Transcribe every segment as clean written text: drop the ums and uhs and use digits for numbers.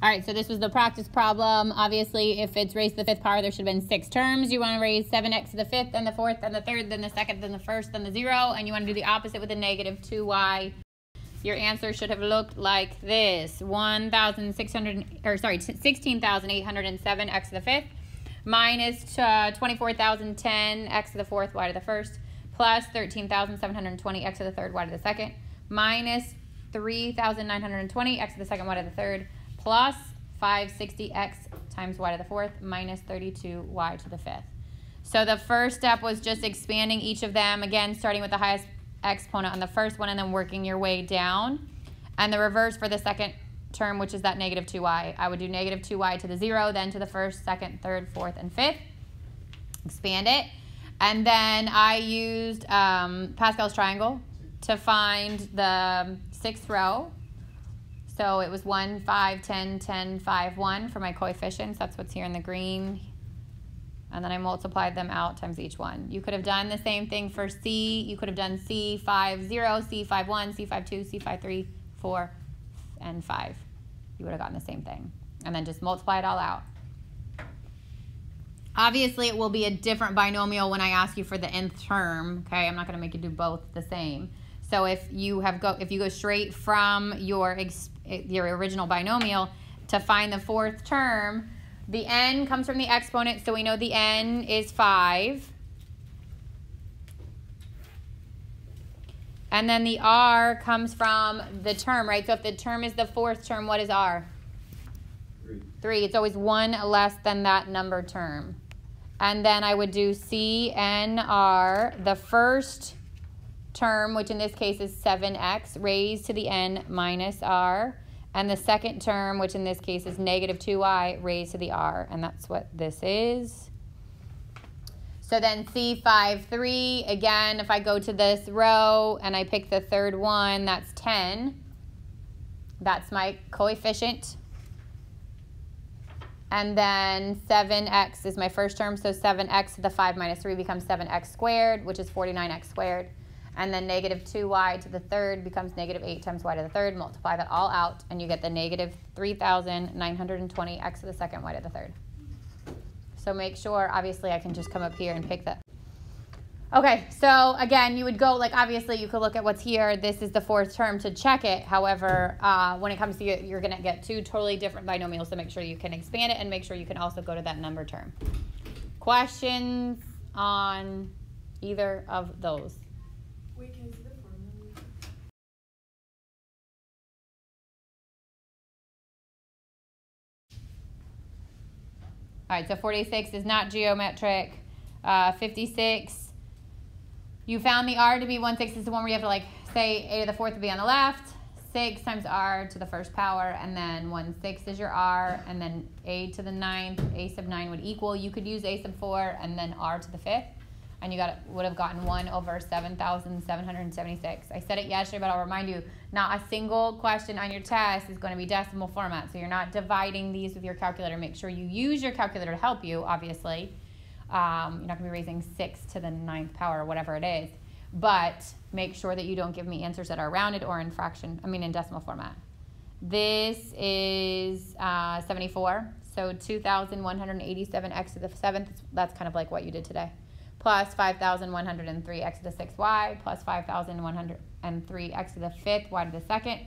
All right, so this was the practice problem. Obviously, if it's raised to the 5th power, there should have been 6 terms. You want to raise 7x to the 5th, then the 4th, then the 3rd, then the 2nd, then the 1st, then the 0, and you want to do the opposite with a negative 2y. Your answer should have looked like this: 16,807 x to the 5th minus 24,010 x to the 4th y to the 1st plus 13,720 x to the 3rd y to the 2nd minus 3,920 x to the 2nd y to the 3rd plus 560x times y to the 4th minus 32y to the 5th. So the first step was just expanding each of them, again starting with the highest exponent on the first one and then working your way down. And the reverse for the second term, which is that negative 2y. I would do negative 2y to the 0, then to the 1st, 2nd, 3rd, 4th, and 5th. Expand it. And then I used Pascal's triangle to find the 6th row. So it was 1, 5, 10, 10, 5, 1 for my coefficients. That's what's here in the green. And then I multiplied them out times each one. You could have done the same thing for C. You could have done C, 5, 0, C, 5, 1, C, 5, 2, C, 5, 3, 4, and 5. You would have gotten the same thing. And then just multiply it all out. Obviously, it will be a different binomial when I ask you for the nth term. Okay, I'm not going to make you do both the same. So if you go straight from your original binomial to find the 4th term, the n comes from the exponent, so we know the n is 5. And then the r comes from the term, right? So if the term is the 4th term, what is r? 3. It's always 1 less than that number term. And then I would do c, n, r, the first term, which in this case is 7x, raised to the n minus r. And the second term, which in this case is negative 2y, raised to the r. And that's what this is. So then C5, 3. Again, if I go to this row and I pick the 3rd one, that's 10. That's my coefficient. And then 7x is my first term. So 7x to the 5 minus 3 becomes 7x squared, which is 49x squared. And then negative 2y to the 3rd becomes negative 8 times y to the 3rd. Multiply that all out, and you get the negative 3,920 x to the 2nd y to the 3rd. So make sure, obviously, I can just come up here and pick that. Okay, so again, you would go, like, obviously, you could look at what's here. This is the 4th term to check it. However, when it comes to it, you're going to get 2 totally different binomials, so make sure you can expand it and make sure you can also go to that number term. Questions on either of those? Wait, can I see the formula? All right, so 46 is not geometric. 56, you found the r to be 1/6 is the one where you have to, like, say a to the 4th would be on the left, 6 times r to the 1st power, and then 1/6 is your r, and then a to the 9th, a sub 9 would equal. You could use a sub 4 and then r to the 5th. And you would have gotten 1 over 7,776. I said it yesterday, but I'll remind you, not a single question on your test is going to be decimal format. So you're not dividing these with your calculator. Make sure you use your calculator to help you, obviously. You're not going to be raising 6 to the 9th power or whatever it is. But make sure that you don't give me answers that are rounded or in in decimal format. This is 74. So 2,187 x to the 7th. That's kind of like what you did today. Plus 5,103 x to the 6th y, plus 5,103 x to the 5th y to the 2nd,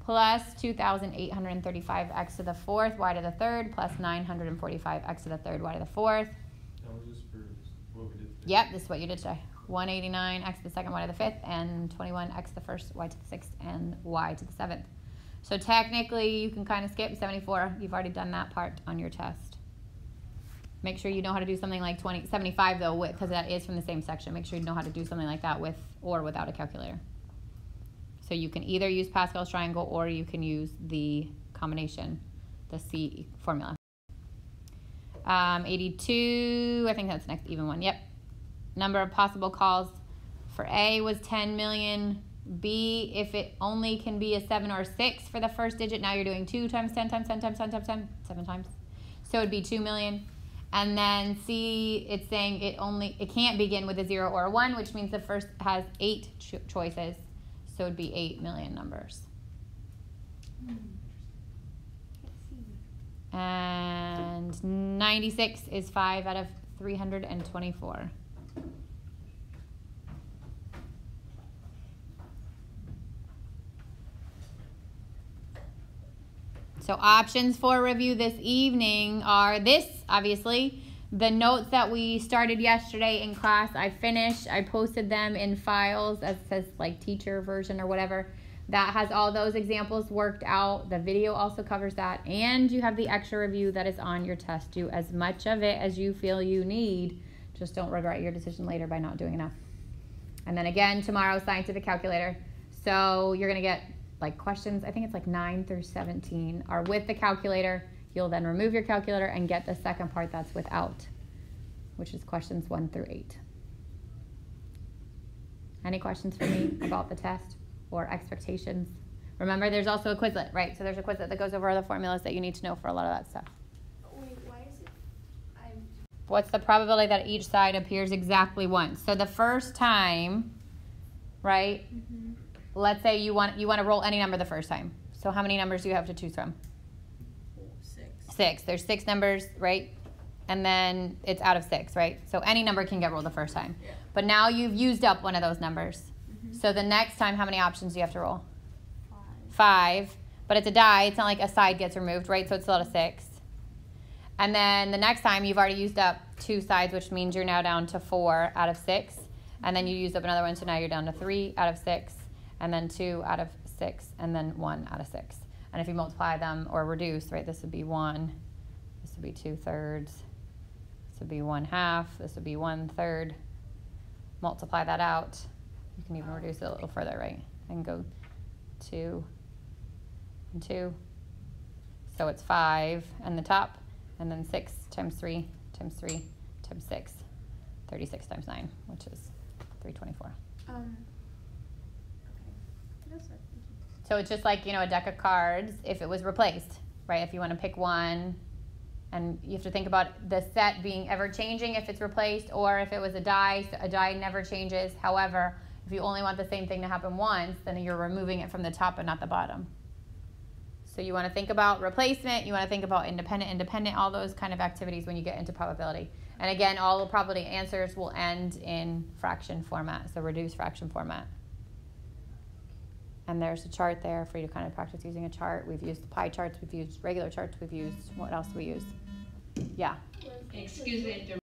plus 2,835 x to the 4th y to the 3rd, plus 945 x to the 3rd y to the 4th. That was just for what we did today. Yep, this is what you did today. 189 x to the 2nd y to the 5th, and 21 x to the 1st y to the 6th, and y to the 7th. So technically, you can kind of skip 74. You've already done that part on your test. Make sure you know how to do something like 75 though, because that is from the same section. Make sure you know how to do something like that with or without a calculator. So you can either use Pascal's triangle or you can use the combination, the C formula. 82, I think that's the next even one. Yep. Number of possible calls for A was 10 million. B, if it only can be a 7 or a 6 for the first digit, now you're doing 2 times 10 times 10 times 10 times 10, 7 times. So it would be 2 million. And then C, it's saying it can't begin with a 0 or a 1, which means the first has 8 choices. So it would be 8 million numbers. And 96 is 5 out of 324. So options for review this evening are this, obviously. The notes that we started yesterday in class, I finished. I posted them in files as it says like teacher version or whatever. That has all those examples worked out. The video also covers that. And you have the extra review that is on your test. Do as much of it as you feel you need. Just don't regret your decision later by not doing enough. And then again, tomorrow, scientific calculator. So you're going to get like questions, I think it's like 9 through 17 are with the calculator. You'll then remove your calculator and get the second part that's without, which is questions 1 through 8. Any questions for me about the test or expectations? Remember, there's also a Quizlet, right? So there's a Quizlet that goes over all the formulas that you need to know for a lot of that stuff. Wait, why is it? What's the probability that each side appears exactly once? So the first time, right? Mm-hmm. Let's say you want to roll any number the first time. So how many numbers do you have to choose from? 6. 6. There's 6 numbers, right? And then it's out of 6, right? So any number can get rolled the first time. Yeah. But now you've used up one of those numbers. Mm-hmm. So the next time, how many options do you have to roll? 5. 5. But it's a die. It's not like a side gets removed, right? So it's still a 6. And then the next time, you've already used up 2 sides, which means you're now down to 4 out of 6. And then you used up another one, so now you're down to 3 out of 6. And then 2 out of 6, and then 1 out of 6. And if you multiply them or reduce, right, this would be 1, this would be 2/3, this would be 1/2, this would be 1/3. Multiply that out. You can even reduce it a little further, right? And go 2 and 2. So it's 5 and the top, and then 6 times 3 times 3 times 6. 36 times 9, which is 324. So it's just like, a deck of cards if it was replaced, right? If you want to pick one, and you have to think about the set being ever changing if it's replaced, or if it was a die, so a die never changes. However, if you only want the same thing to happen once, then you're removing it from the top and not the bottom. So you want to think about replacement, you want to think about independent, all those kind of activities when you get into probability. And again, all the probability answers will end in fraction format, so reduced fraction format. And there's a chart there for you to kind of practice using a chart. We've used pie charts, we've used regular charts, we've used, what else do we use? Yeah. Excuse me.